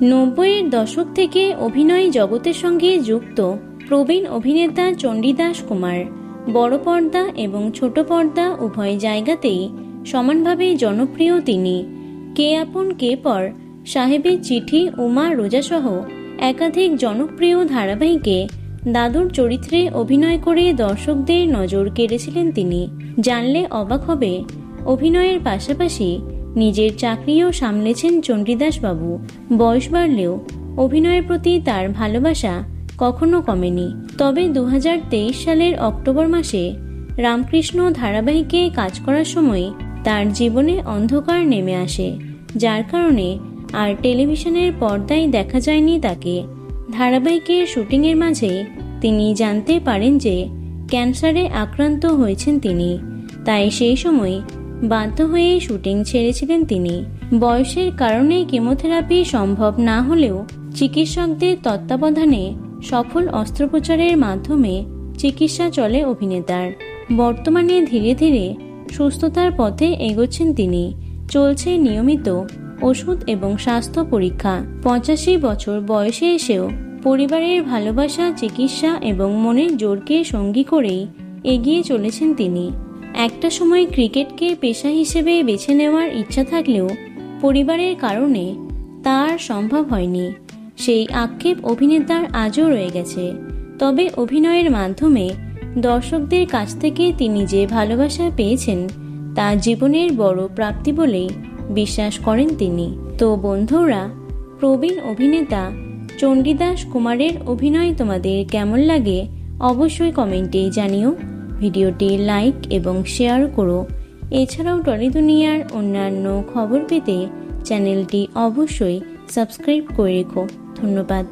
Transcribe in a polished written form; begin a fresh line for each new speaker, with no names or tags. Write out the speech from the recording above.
90-এর দশক থেকে অভিনয় জগতের সঙ্গে যুক্ত প্রবীণ অভিনেতা চণ্ডীদাস কুমার বড় পর্দা এবং ছোট পর্দা উভয় জায়গাতেই সমানভাবে জনপ্রিয় তিনি। কে আপন কে পর, সাহেবের চিঠি, উমা রোজাসহ একাধিক জনপ্রিয় ধারাবাহিকে দাদুর চরিত্রে অভিনয় করে দর্শকদের নজর কেড়েছিলেন তিনি। জানলে অবাক হবে, অভিনয়ের পাশাপাশি নিজের চাকরিও সামলেছেন চণ্ডীদাস বাবু। বয়স বাড়লেও অভিনয়ের প্রতি তার ভালোবাসা কখনো কমেনি। তবে 2023 সালের অক্টোবর মাসে রামকৃষ্ণ ধারাবাহিকে কাজ করার সময় তার জীবনে অন্ধকার নেমে আসে, যার কারণে আর টেলিভিশনের পর্দায় দেখা যায়নি তাকে। ধারাবাহিকের শুটিংয়ের মাঝে তিনি জানতে পারেন যে ক্যান্সারে আক্রান্ত হয়েছেন তিনি, তাই সেই সময় বাধ্য হয়ে শুটিং ছেড়েছিলেন তিনি। বয়সের কারণে কেমোথেরাপি সম্ভব না হলেও চিকিৎসকদের তত্ত্বাবধানে সফল অস্ত্রোপচারের মাধ্যমে চিকিৎসা চলে অভিনেতার। বর্তমানে ধীরে ধীরে সুস্থতার পথে এগোচ্ছেন তিনি। চলছে নিয়মিত ওষুধ এবং স্বাস্থ্য পরীক্ষা। 85 বছর বয়সে এসেও পরিবারের ভালোবাসা, চিকিৎসা এবং মনের জোরকে সঙ্গী করেই এগিয়ে চলেছেন তিনি। একটা সময় ক্রিকেটকে পেশা হিসেবে বেছে নেওয়ার ইচ্ছা থাকলেও পরিবারের কারণে তা আর সম্ভব হয়নি। সেই আক্ষেপ অভিনেতার আজও রয়ে গেছে। তবে অভিনয়ের মাধ্যমে দর্শকদের কাছ থেকে তিনি যে ভালোবাসা পেয়েছেন তা জীবনের বড় প্রাপ্তি বলেই বিশ্বাস করেন তিনি। তো বন্ধুরা, প্রবীণ অভিনেতা চণ্ডীদাস কুমারের অভিনয় তোমাদের কেমন লাগে অবশ্যই কমেন্টে জানিও। ভিডিওটি লাইক এবং শেয়ার করো। এছাড়াও টলি দুনিয়ার অন্যান্য খবর পেতে চ্যানেলটি অবশ্যই সাবস্ক্রাইব করে রেখো। ধন্যবাদ।